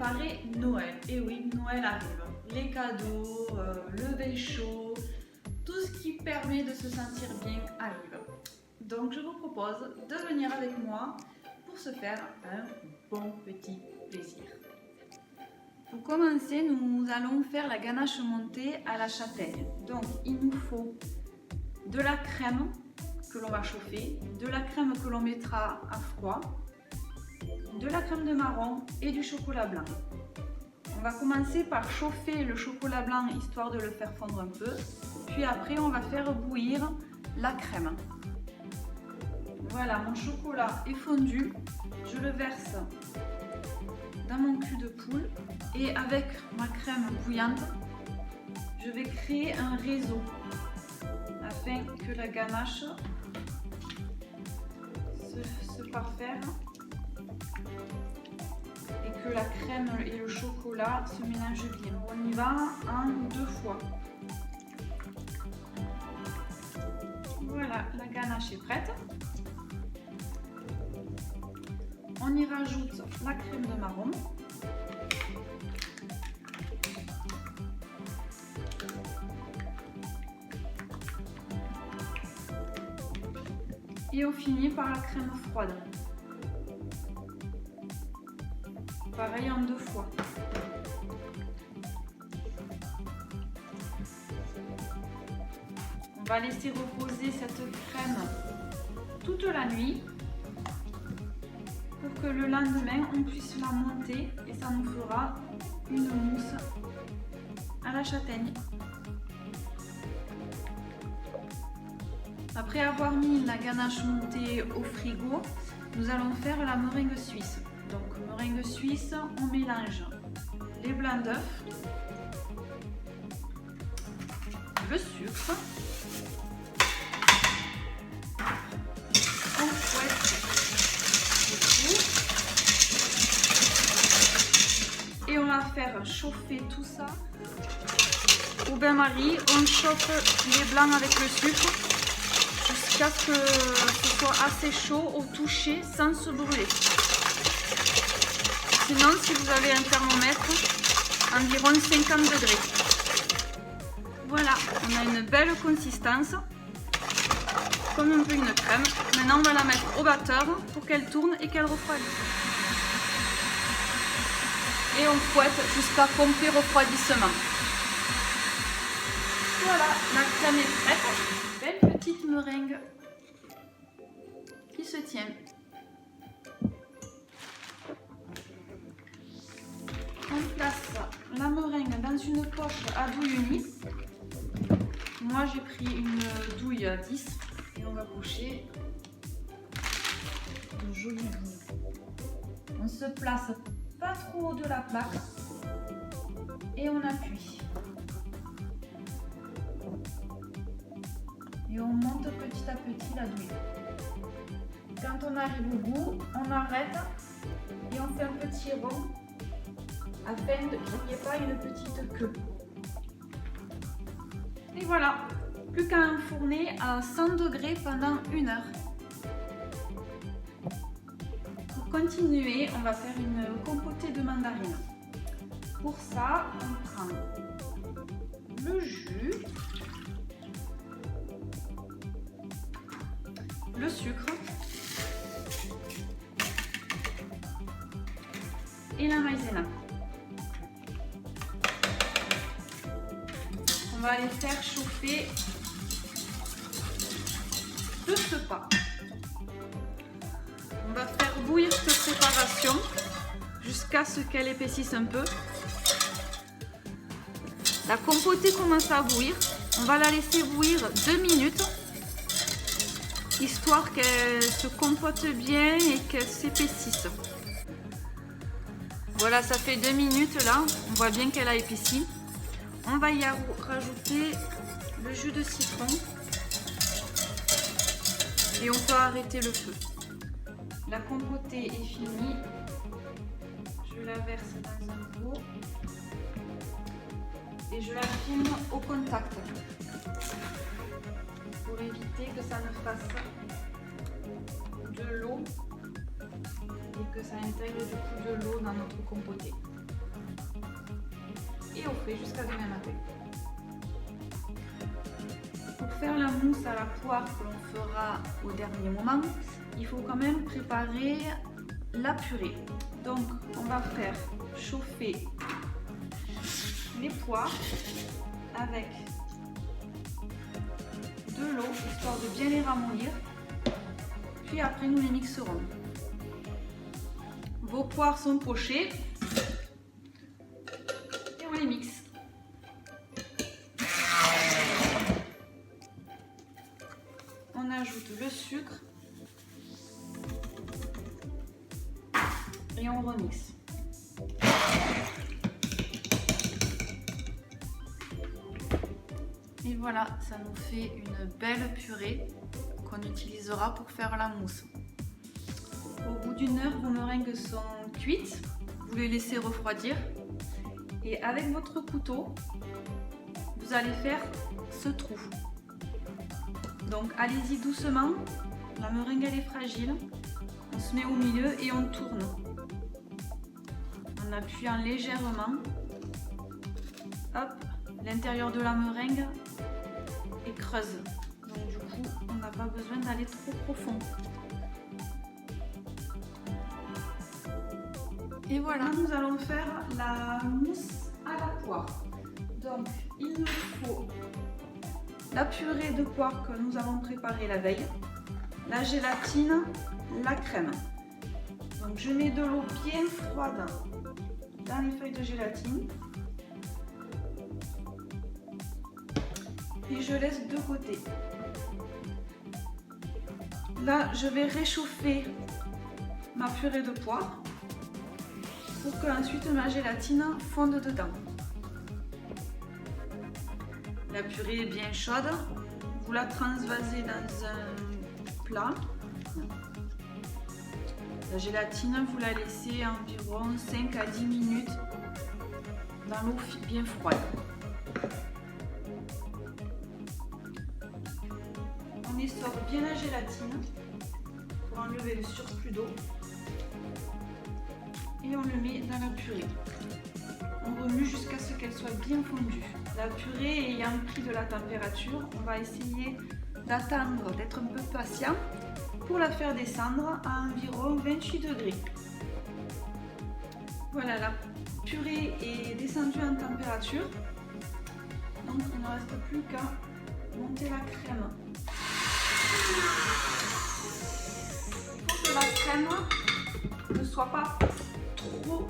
préparer Noël. Et oui, Noël arrive. Les cadeaux, le vin chaud, tout ce qui permet de se sentir bien arrive. Donc je vous propose de venir avec moi pour se faire un bon petit plaisir. Pour commencer, nous allons faire la ganache montée à la châtaigne. Donc il nous faut de la crème que l'on va chauffer, de la crème que l'on mettra à froid, de la crème de marron et du chocolat blanc. On va commencer par chauffer le chocolat blanc histoire de le faire fondre un peu, puis après on va faire bouillir la crème. Voilà, mon chocolat est fondu, je le verse dans mon cul de poule et avec ma crème bouillante, je vais créer un réseau afin que la ganache se parfaire et que la crème et le chocolat se mélangent bien. On y va en 2 fois. Voilà, la ganache est prête. On y rajoute la crème de marron. Et on finit par la crème froide. Pareil en 2 fois. On va laisser reposer cette crème toute la nuit pour que le lendemain on puisse la monter et ça nous fera une mousse à la châtaigne. Après avoir mis la ganache montée au frigo, nous allons faire la meringue suisse. Donc meringue suisse, on mélange les blancs d'œufs, le sucre, on fouette le tout et on va faire chauffer tout ça au bain-marie. On chauffe les blancs avec le sucre jusqu'à ce que ce soit assez chaud au toucher sans se brûler. Sinon, si vous avez un thermomètre, environ 50 degrés. Voilà, on a une belle consistance, comme un peu une crème. Maintenant, on va la mettre au batteur pour qu'elle tourne et qu'elle refroidisse. Et on fouette jusqu'à complet refroidissement. Voilà, la crème est prête. Belle petite meringue qui se tient. On place la meringue dans une poche à douille unie. Moi j'ai pris une douille à 10 et on va coucher de jolies douilles. On se place pas trop haut de la plaque et on appuie. Et on monte petit à petit la douille. Quand on arrive au bout, on arrête et on fait un petit rond afin qu'il n'y ait pas une petite queue. Et voilà, plus qu'à enfourner à 100 degrés pendant 1 heure. Pour continuer, on va faire une compotée de mandarine. Pour ça, on prend le jus, le sucre et la maïzena. On va les faire chauffer de ce pas. On va faire bouillir cette préparation jusqu'à ce qu'elle épaississe un peu. La compotée commence à bouillir. On va la laisser bouillir 2 minutes, histoire qu'elle se compote bien et qu'elle s'épaississe. Voilà, ça fait 2 minutes là. On voit bien qu'elle a épaissi. On va y rajouter le jus de citron et on peut arrêter le feu. La compotée est finie. Je la verse dans un pot et je la filme au contact pour éviter que ça ne fasse de l'eau et que ça intègre du coup de l'eau dans notre compotée. et au frais jusqu'à demain matin. Pour faire la mousse à la poire que l'on fera au dernier moment, il faut quand même préparer la purée. Donc on va faire chauffer les poires avec de l'eau histoire de bien les ramollir. Puis après nous les mixerons. Vos poires sont pochées et on les mixe. On ajoute le sucre et on remixe. Et voilà, ça nous fait une belle purée qu'on utilisera pour faire la mousse. Au bout d'une heure, vos meringues sont cuites. Vous les laissez refroidir. Et avec votre couteau, vous allez faire ce trou. Donc allez-y doucement. La meringue elle est fragile. On se met au milieu et on tourne. En appuyant légèrement. Hop, l'intérieur de la meringue est creuse. Donc du coup, on n'a pas besoin d'aller trop profond. Et voilà, nous allons faire la mousse à la poire. Donc, il nous faut la purée de poire que nous avons préparée la veille, la gélatine, la crème. Donc, je mets de l'eau bien froide dans les feuilles de gélatine. Et je laisse de côté. Là, je vais réchauffer ma purée de poire pour que ensuite ma gélatine fonde dedans. La purée est bien chaude, vous la transvasez dans un plat. La gélatine, vous la laissez environ 5 à 10 minutes dans l'eau bien froide. On essore bien la gélatine pour enlever le surplus d'eau. Et on le met dans la purée. On remue jusqu'à ce qu'elle soit bien fondue. La purée ayant pris de la température, on va essayer d'attendre, d'être un peu patient pour la faire descendre à environ 28 degrés. Voilà, la purée est descendue en température. Donc il ne reste plus qu'à monter la crème. Il faut que la crème ne soit pas trop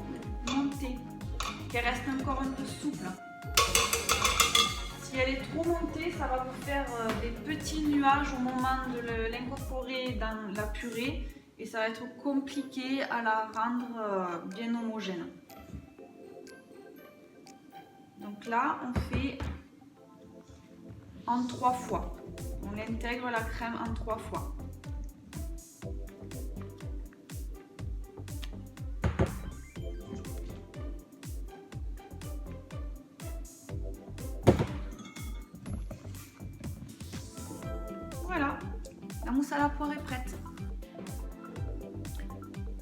montée, qu'elle reste encore un peu souple. Si elle est trop montée, ça va vous faire des petits nuages au moment de l'incorporer dans la purée et ça va être compliqué à la rendre bien homogène. Donc là, on fait en 3 fois. On intègre la crème en 3 fois. Voilà, la mousse à la poire est prête.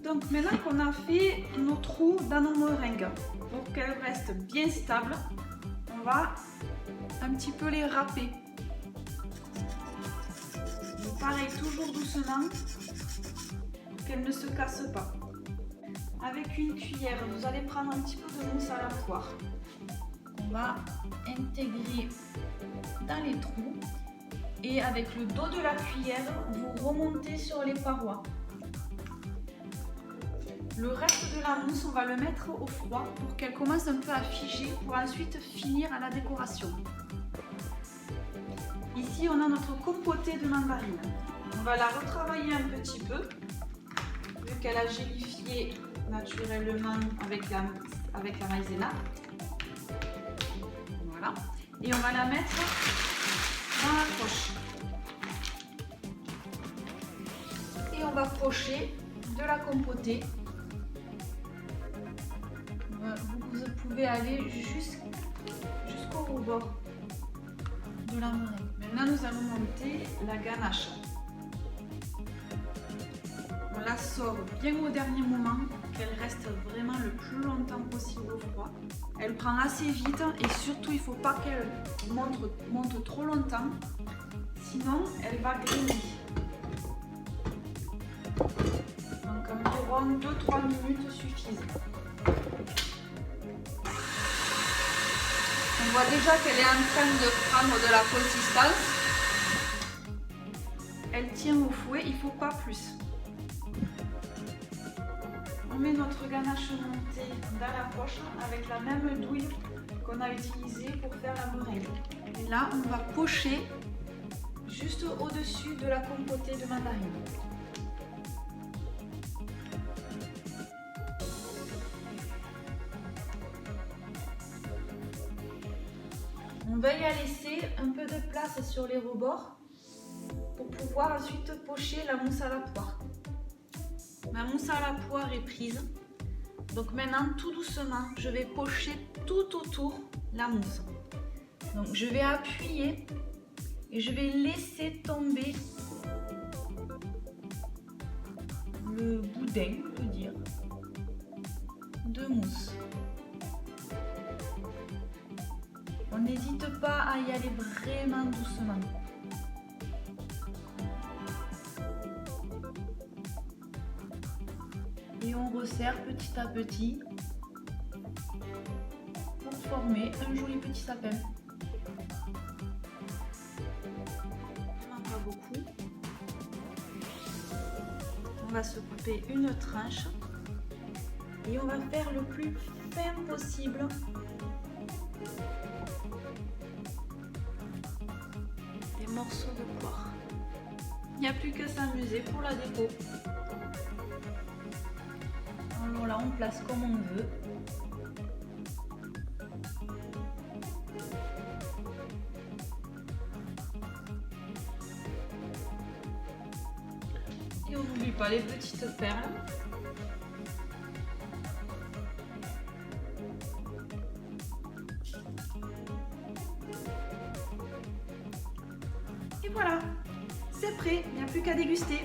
Donc maintenant qu'on a fait nos trous dans nos meringues, pour qu'elles restent bien stables, on va un petit peu les râper. Donc pareil, toujours doucement, pour qu'elles ne se cassent pas. Avec une cuillère, vous allez prendre un petit peu de mousse à la poire. On va intégrer dans les trous. Et avec le dos de la cuillère, vous remontez sur les parois. Le reste de la mousse, on va le mettre au froid pour qu'elle commence un peu à figer pour ensuite finir à la décoration. Ici, on a notre compotée de mandarine. On va la retravailler un petit peu, vu qu'elle a gélifié naturellement avec la maïzena. Voilà. Et on va la mettre dans la poche. Et on va pocher de la compotée. Vous pouvez aller jusqu'au rebord de la meringue. Maintenant, nous allons monter la ganache. On la sort bien au dernier moment qu'elle reste vraiment le plus longtemps possible au froid. Elle prend assez vite et surtout il ne faut pas qu'elle monte trop longtemps, sinon elle va griller. Donc environ 2-3 minutes suffisent. On voit déjà qu'elle est en train de prendre de la consistance. Elle tient au fouet, il ne faut pas plus. On met notre ganache montée dans la poche avec la même douille qu'on a utilisée pour faire la meringue. Et là, on va pocher juste au-dessus de la compotée de mandarine. On va y laisser un peu de place sur les rebords pour pouvoir ensuite pocher la mousse à la poire. Ma mousse à la poire est prise. Donc maintenant, tout doucement, je vais pocher tout autour la mousse. Donc je vais appuyer et je vais laisser tomber le boudin, on peut dire, de mousse. On n'hésite pas à y aller vraiment doucement. Et on resserre petit à petit pour former un joli petit sapin. Vraiment pas beaucoup. On va se couper une tranche et on va faire le plus fin possible. Les morceaux de poire. Il n'y a plus que s'amuser pour la déco. Alors là, on place comme on veut. Et on n'oublie pas les petites perles. Et voilà, c'est prêt, il n'y a plus qu'à déguster.